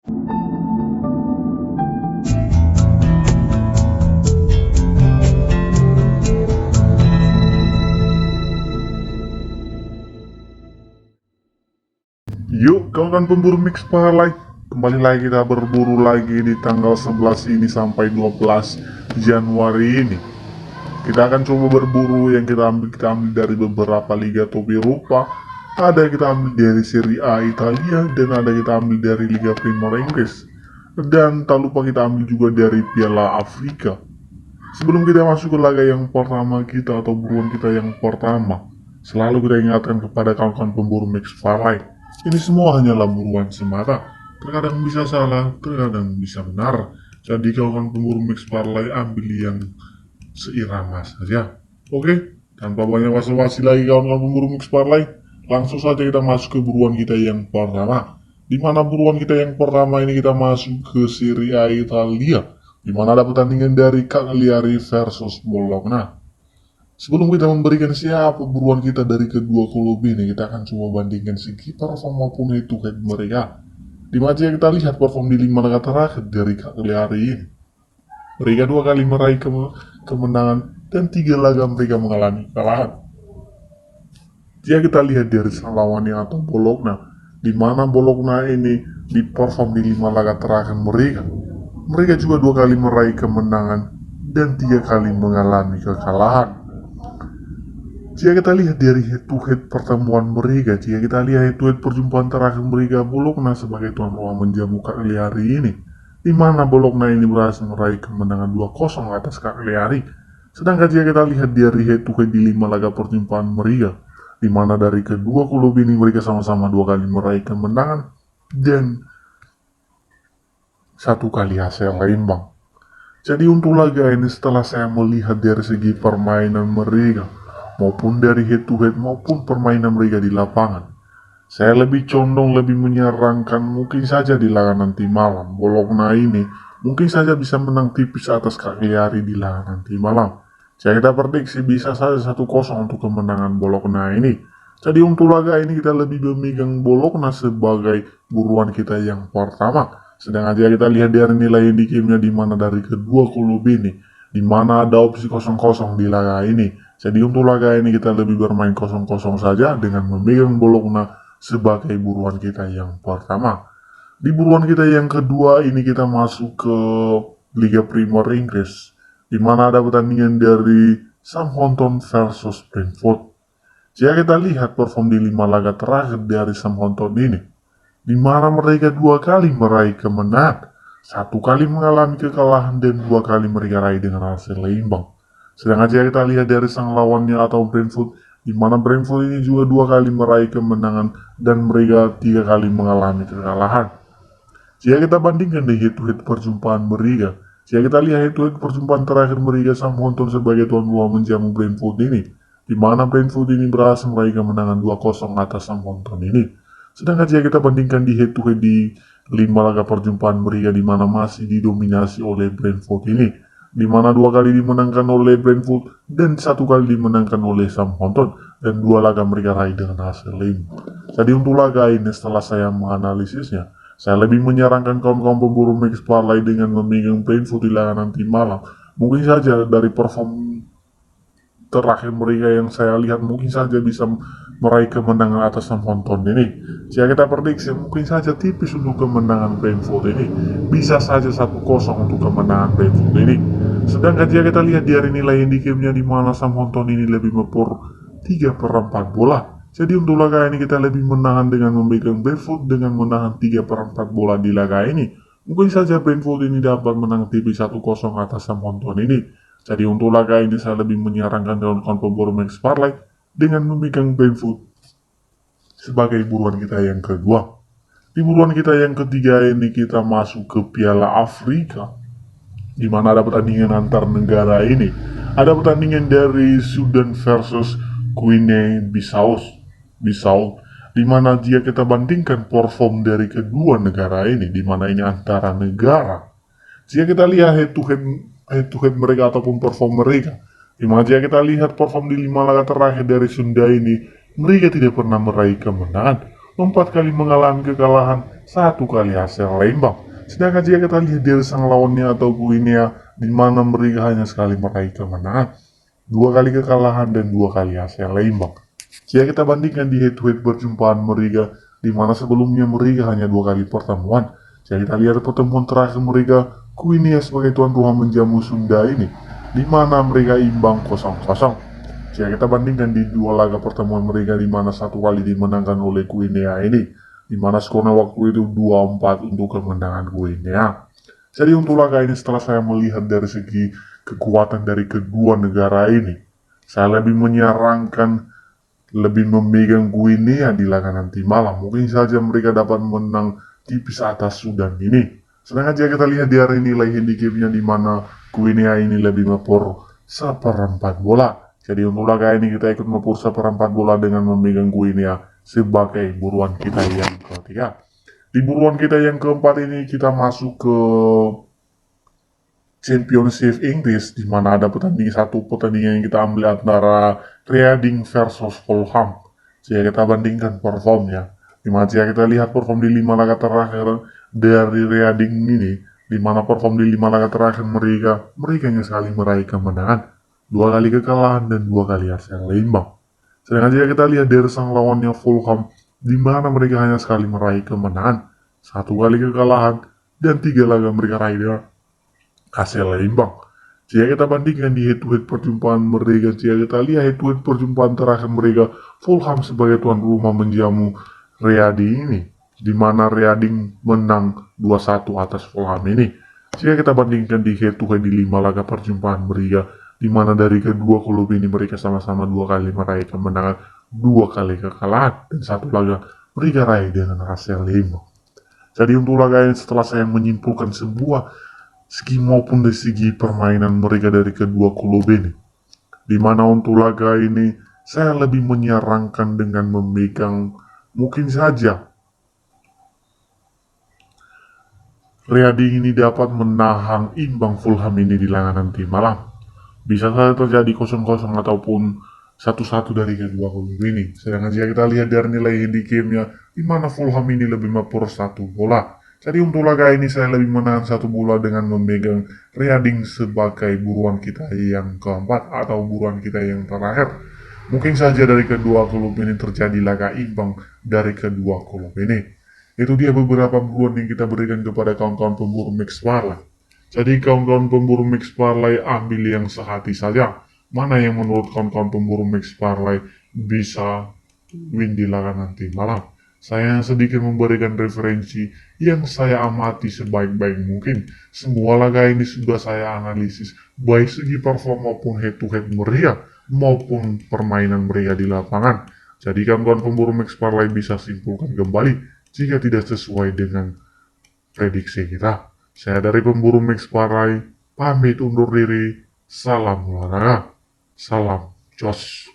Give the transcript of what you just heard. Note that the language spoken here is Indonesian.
Yuk kawan pemburu mix parlay, kembali lagi kita berburu lagi di tanggal 11 ini sampai 12 Januari ini. Kita akan coba berburu yang kita ambil dari beberapa liga top Eropa. Ada yang kita ambil dari Serie A Italia, dan ada yang kita ambil dari Liga Primer Inggris. Dan tak lupa kita ambil juga dari Piala Afrika. Sebelum kita masuk ke laga yang pertama kita atau buruan kita yang pertama, selalu kita ingatkan kepada kawan-kawan pemburu mix parlay, ini semua hanyalah buruan semata. Terkadang bisa salah, terkadang bisa benar. Jadi kawan-kawan pemburu mix parlay ambil yang seirama saja. Oke, tanpa banyak basa-basi lagi kawan-kawan pemburu mix parlay, langsung saja kita masuk ke buruan kita yang pertama. Di mana buruan kita yang pertama ini kita masuk ke Serie A Italia, di mana ada pertandingan dari Cagliari versus Bologna. Sebelum kita memberikan siapa buruan kita dari kedua klub ini, kita akan coba bandingkan segi perform maupun head-to-head mereka. Di mana kita lihat perform di 5 laga terakhir dari Cagliari ini. Mereka 2 kali meraih kemenangan dan 3 laga mereka mengalami kekalahan. Jika kita lihat dari sang lawannya atau Bologna, di mana Bologna ini di perform di 5 laga terakhir mereka. Mereka juga 2 kali meraih kemenangan dan 3 kali mengalami kekalahan. Jika kita lihat dari head-to-head pertemuan mereka, jika kita lihat head-to-head perjumpaan terakhir mereka, Bologna sebagai tuan rumah menjamu Cagliari ini, di mana Bologna ini berhasil meraih kemenangan 2-0 atas Cagliari. Sedangkan jika kita lihat dari head-to-head di 5 laga perjumpaan mereka, di mana dari kedua klub ini mereka sama-sama 2 kali meraih kemenangan dan 1 kali hasil imbang. Jadi untuk laga ini setelah saya melihat dari segi permainan mereka, maupun dari head to head maupun permainan mereka di lapangan, saya lebih condong lebih menyarankan mungkin saja di laga nanti malam Bologna ini mungkin saja bisa menang tipis atas Cagliari di laga nanti malam. Saya kita prediksi bisa saja 1-0 untuk kemenangan Bologna ini. Jadi untuk laga ini kita lebih memegang Bologna sebagai buruan kita yang pertama. Sedangkan jika kita lihat dari nilai indikasinya di mana dari kedua klub ini, di mana ada opsi 0-0 di laga ini. Jadi untuk laga ini kita lebih bermain 0-0 saja dengan memegang Bologna sebagai buruan kita yang pertama. Di buruan kita yang kedua ini kita masuk ke Liga Primer Inggris, di mana ada pertandingan dari Southampton versus Brentford. Jika kita lihat perform di 5 laga terakhir dari Southampton ini, di mana mereka 2 kali meraih kemenangan, 1 kali mengalami kekalahan dan 2 kali mereka raih dengan hasil imbang. Sedangkan jika kita lihat dari sang lawannya atau Brentford, di mana Brentford ini juga 2 kali meraih kemenangan dan mereka 3 kali mengalami kekalahan. Jika kita bandingkan di head-to-head perjumpaan mereka, jika kita lihat head-to-head perjumpaan terakhir mereka Southampton sebagai tuan rumah menjamu Brentford ini, di mana Brentford ini berhasil meraih kemenangan 2-0 atas Southampton ini. Sedangkan jika kita bandingkan di head-to-head di 5 laga perjumpaan mereka, di mana masih didominasi oleh Brentford ini, di mana 2 kali dimenangkan oleh Brentford dan 1 kali dimenangkan oleh Southampton, dan 2 laga mereka raih dengan hasil imbang. Jadi untuk laga ini setelah saya menganalisisnya, saya lebih menyarankan kawan-kawan pemburu mix parlay dengan memegang Brentford di laga nanti malam. Mungkin saja dari perform terakhir mereka yang saya lihat mungkin saja bisa meraih kemenangan atas Southampton ini. Jika kita prediksi mungkin saja tipis untuk kemenangan Brentford ini, bisa saja 1-0 untuk kemenangan Brentford ini. Sedangkan jika kita lihat dari nilai indikatornya di mana Southampton ini lebih mepur 3/4 bola. Jadi untuk laga ini kita lebih menahan dengan memegang Brentford dengan menahan 3/4 bola di laga ini. Mungkin saja Brentford ini dapat menang tipis 1-0 atas Southampton ini. Jadi untuk laga ini saya lebih menyarankan kawan-kawan pemburu mix parlay dengan memegang Brentford sebagai buruan kita yang kedua. Di buruan kita yang ketiga ini kita masuk ke Piala Afrika, di mana ada pertandingan antar negara ini. Ada pertandingan dari Sudan versus Guinea-Bissau, di mana jika kita bandingkan perform dari kedua negara ini, di mana ini antara negara. Jika kita lihat head-to-head mereka ataupun perform mereka, di mana jika kita lihat perform di 5 laga terakhir dari Sunda ini, mereka tidak pernah meraih kemenangan. 4 kali mengalami kekalahan, 1 kali hasil imbang. Sedangkan jika kita lihat dari sang lawannya atau Guinea, di mana mereka hanya sekali meraih kemenangan, 2 kali kekalahan dan 2 kali hasil imbang. Jika kita bandingkan di head-to-head perjumpaan mereka, di mana sebelumnya mereka hanya 2 kali pertemuan. Jika kita lihat pertemuan terakhir mereka, Guinea sebagai tuan rumah menjamu Sunda ini, di mana mereka imbang 0-0. Jika kita bandingkan di 2 laga pertemuan mereka, di mana 1 kali dimenangkan oleh Guinea ini, di mana skornya waktu itu 2-4 untuk kemenangan Guinea. Jadi untuk laga ini setelah saya melihat dari segi kekuatan dari kedua negara ini, saya lebih menyarankan lebih memegang Guinea di laga nanti malam. Mungkin saja mereka dapat menang tipis atas Sudan ini. Sedangkan jika kita lihat di hari ini nilai handicapnya di mana Guinea ini lebih mepor seperempat bola. Jadi untuk laga ini kita ikut mepur seperempat bola dengan memegang Guinea sebagai buruan kita yang ketiga. Di buruan kita yang keempat ini kita masuk ke Championship Inggris, di mana ada satu pertandingan yang kita ambil antara Reading versus Fulham. Jika kita bandingkan performnya, di mana jika kita lihat perform di 5 laga terakhir dari Reading ini, di mana perform di 5 laga terakhir mereka hanya sekali meraih kemenangan, 2 kali kekalahan dan 2 kali hasil imbang. Sedangkan jika kita lihat dari sang lawannya Fulham, di mana mereka hanya sekali meraih kemenangan, 1 kali kekalahan dan 3 laga mereka raih dengan hasil imbang. Jika kita bandingkan di head-to-head perjumpaan mereka, jika kita lihat head-to-head perjumpaan terakhir mereka, Fulham sebagai tuan rumah menjamu Reading ini, di mana Reading menang 2-1 atas Fulham ini. Jika kita bandingkan di head-to-head di 5 laga perjumpaan mereka, di mana dari kedua klub ini mereka sama-sama 2 kali meraih kemenangan, 2 kali kekalahan, dan 1 laga mereka raih dengan hasil imbang. Jadi untuk laga ini setelah saya menyimpulkan sebuah segi maupun dari segi permainan mereka dari kedua klub ini, di mana untuk laga ini saya lebih menyarankan dengan memegang mungkin saja Reading ini dapat menahan imbang Fulham ini di laga nanti malam. Bisa saja terjadi 0-0 ataupun 1-1 dari kedua klub ini. Sedangkan jika kita lihat dari nilai handicapnya, di mana Fulham ini lebih mepor 1 bola. Jadi untuk laga ini saya lebih menahan 1 bola dengan memegang Reading sebagai buruan kita yang keempat atau buruan kita yang terakhir. Mungkin saja dari kedua klub ini terjadi laga imbang dari kedua klub ini. Itu dia beberapa buruan yang kita berikan kepada kawan-kawan pemburu Max Parlay. Jadi kawan-kawan pemburu Max Parlay ambil yang sehati saja. Mana yang menurut kawan-kawan pemburu Max Parlay bisa win di laga nanti malam. Saya sedikit memberikan referensi yang saya amati sebaik-baik mungkin. Semua laga ini sudah saya analisis, baik segi perform maupun head-to-head mereka, maupun permainan mereka di lapangan. Jadi kawan-kawan pemburu Max Parlay bisa simpulkan kembali jika tidak sesuai dengan prediksi kita. Saya dari pemburu Max Parlay, pamit undur diri. Salam olahraga. Salam jos.